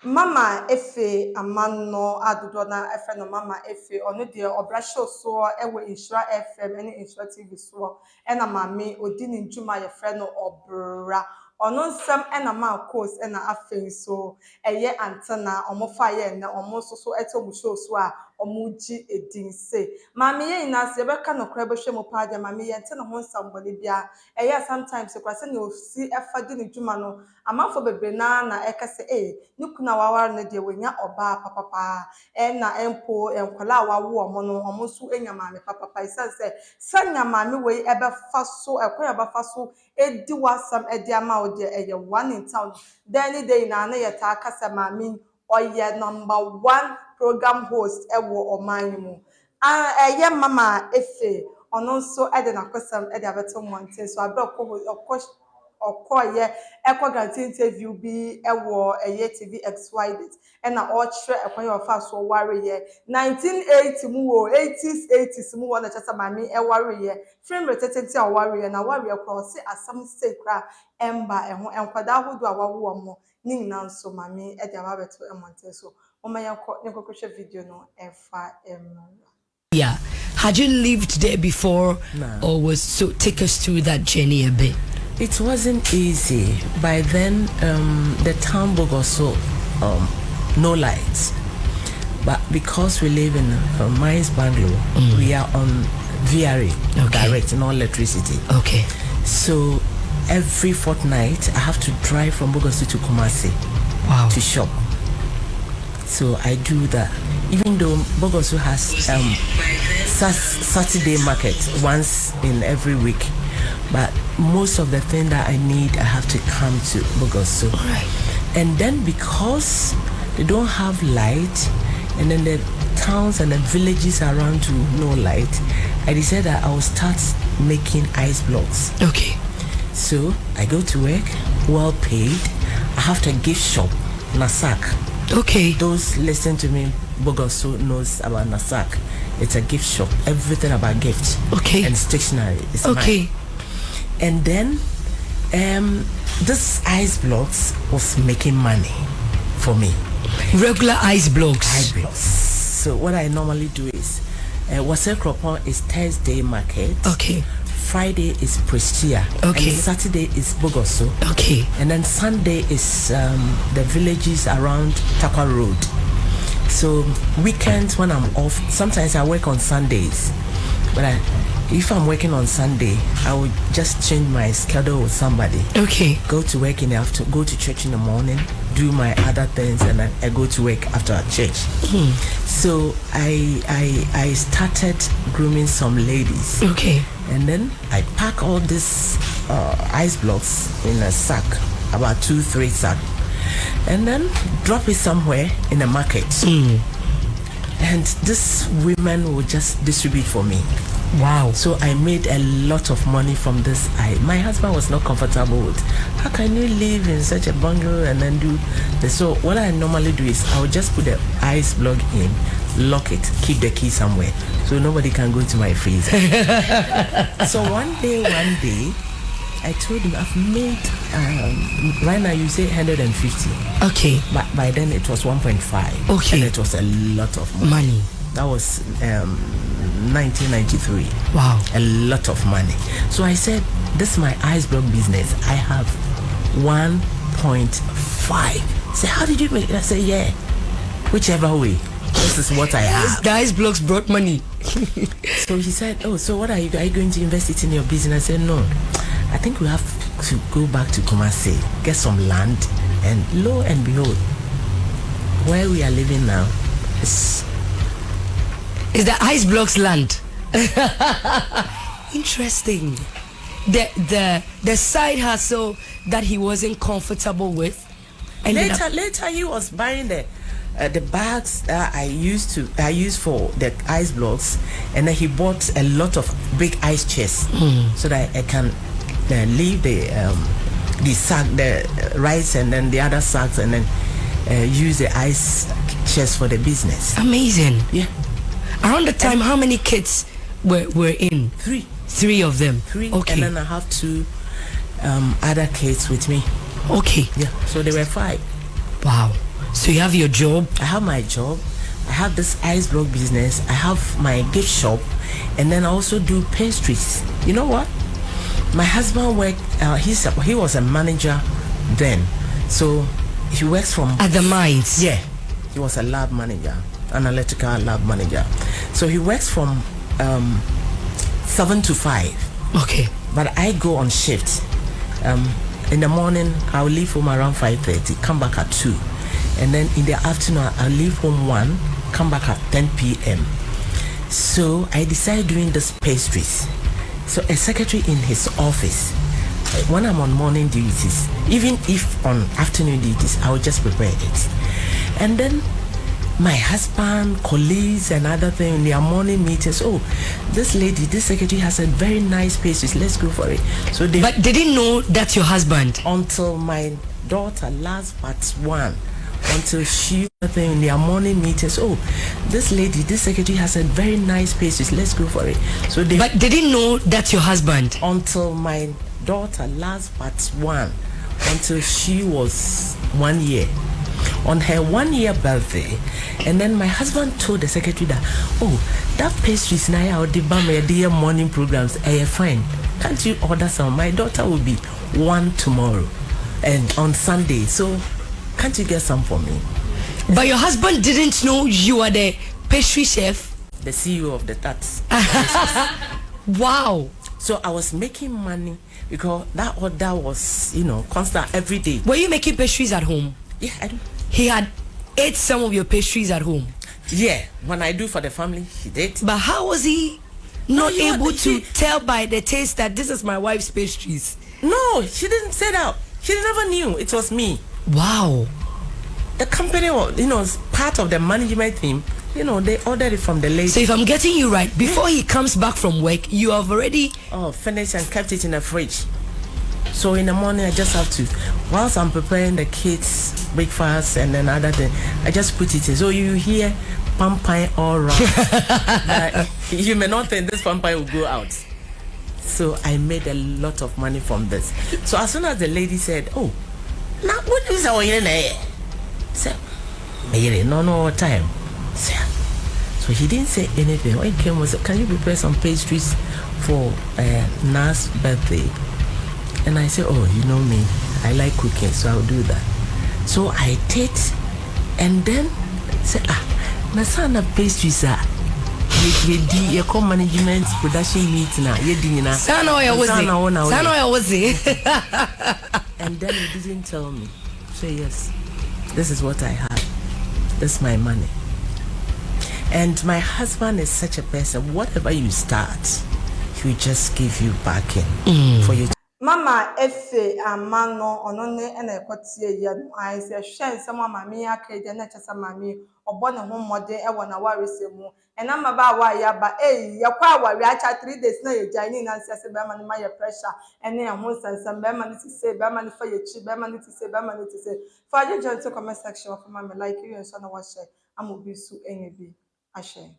Mama Efe Amano Adudona Efe no Mama Efe ono de obrasho so ewe Insura FM ene Insura TV so ena mame odini njuma ye frɛ no obra ono nsɛm ena ma course ena afen so eye antena omofa ye na omo so eto mu show so a omuji edin se mame ye ina se be ka no kra be hwɛ mo pa de mame ye ntena ho nsambole bia eye sometimes se kwase na osi efa di ne njuma no amafo bebre na ekase nikuna wawar ne de wenya oba papa na empo enkwala wawo omo no omo so enyamame papa isanse sanyamame we ebe faso ekwa ebe faso edi wasam edi ama ode eye one in town then day na yeta akasa mame oye number 1 program host ewo oman mu eye mama Efe ono so ede na kosam ede abeto monte so abro okoye ekwaganti interview bi ewo eye TV XY na ochre ekwan yo fa so ware ye 1980 mu wo 80s mu wo na chasa mami ware ye frame retetenti a ware ye na ware ye cross asam sekra emba eho enkwada hodo a wawo mo ni nyina nso mami e dia ba beto emonte so o ma yakọ nekokoshe video no efa Yeah. Had you lived there before? No. Or was so take us through that journey a bit? It wasn't easy. By then, the town Bogoso, no lights. But because we live in Mines Bungalow, we are on VRA, direct, no electricity. Okay. So every fortnight, I have to drive from Bogoso to Kumasi to shop. So I do that. Even though Bogoso has Saturday market once in every week, but most of the thing that I need, I have to come to Bogoso. Right. And then because they don't have light, and then the towns and the villages around to no light, I decided that I will start making ice blocks. Okay. So I go to work, well paid. I have to gift shop, Nasak. Okay. Those listen to me, Bogoso knows about Nasak. It's a gift shop. Everything about gifts. Okay. And stationery is okay. mine. And then this ice blocks was making money for me. Regular ice blocks. Ice blocks. So what I normally do is Wase Kropon is Thursday market. Okay. Friday is Prestia. Okay. And Saturday is Bogoso. Okay. And then Sunday is the villages around Takwa Road. So weekends when I'm off, sometimes I work on Sundays. But if I'm working on Sunday, I would just change my schedule with somebody. Okay. Go to work in the afternoon, go to church in the morning, do my other things, and then I go to work after church. So I started grooming some ladies. Okay. And then I pack all these ice blocks in a sack, about 2-3 sack, and then drop it somewhere in the market. And these women will just distribute for me. Wow. So I made a lot of money from this. My husband was not comfortable with, how can you live in such a bungalow and then do this? So what I normally do is I would just put the ice block in, lock it, keep the key somewhere so nobody can go to my freezer. So one day I told him I've made right now you say 150. Okay. But by then it was 1.5. Okay. And it was a lot of money. That was 1993. Wow. A lot of money. So I said, this is my ice block business. I have 1.5. Say, how did you make it? I said, yeah. Whichever way. This is what I have. The ice blocks brought money. So he said, oh, so what are you going to invest it in your business? I said, no. I think we have to go back to Kumasi, get some land, and lo and behold, where we are living now is the ice blocks land. Interesting. The side hustle that he wasn't comfortable with. And later he was buying the bags that I used for the ice blocks, and then he bought a lot of big ice chests so that I can leave the sack, the rice, and then the other sacks, and then use the ice chest for the business. Amazing. Yeah. Around the time, how many kids were in? 3. 3 of them. 3. Okay. And then I have 2 other kids with me. Okay. Yeah. So there were 5. Wow. So you have your job. I have my job. I have this ice block business. I have my gift shop, and then I also do pastries. You know what? My husband worked. He was a manager then, so he works from At the mines. Yeah, he was a lab manager, analytical lab manager. So he works from 7 to 5. Okay. But I go on shift. In the morning, I'll leave home around 5:30, come back at 2. And then in the afternoon, I'll leave home 1, come back at 10 p.m. So I decided doing this pastries. So a secretary in his office, when I'm on morning duties, even if on afternoon duties, I will just prepare it. And then my husband, colleagues, and other things in their morning meetings, oh, this lady, this secretary has a very nice pastries, let's go for it. So they, But they didn't know that's your husband. until my daughter last but one, until she in their morning meetings, oh, this lady, this secretary has a very nice pastries, let's go for it. So they, But they didn't know that's your husband. until my daughter last but one, until she was 1 year, on her 1 year birthday. And then my husband told the secretary that, oh, that pastries now out the dear morning programs fine, can't you order some? My daughter will be 1 tomorrow and on Sunday, so can't you get some for me? But your husband didn't know you are the pastry chef. The CEO of the Tats. Wow. So I was making money because that order was, constant every day. Were you making pastries at home? Yeah, I do. He had ate some of your pastries at home. Yeah, when I do for the family, he did. But how was he not you able want- to tell by the taste that this is my wife's pastries? No, she didn't say that. She never knew it was me. Wow. The company, is part of the management team. They ordered it from the lady. So if I'm getting you right, before he comes back from work, you have already... Finished and kept it in the fridge. So in the morning, I just have to, whilst I'm preparing the kids' breakfast and then other thing, I just put it in. So you hear pampai all around. You may not think this pampai will go out. So I made a lot of money from this. So as soon as the lady said, oh, now what is our year? Said, no time. So he didn't say anything. When he came, was, can you prepare some pastries for Na's birthday? And I said, oh, you know me, I like cooking, so I'll do that. So I did, and then said, Nasana pastries are. You come management production meeting now. And then he didn't tell me. So yes, this is what I have. This is my money. And my husband is such a person. Whatever you start, he will just give you back in for you. Mama Efe Amano onone ena ekotie ye no ai se hwe nsem amame akede na chesa mame obo ne ho mmode e wona warese mu ena maba wa ya ba ye kwa awari acha 3 days na ye jani na nsese be ma ne ma ye pressure ene ya ho nsensem be ma ne tise be ma ne fa ye chi be ma ne tise be ma ne tise fa je join to comment section of mama like you so na wa share amobi su enye bi ahwe.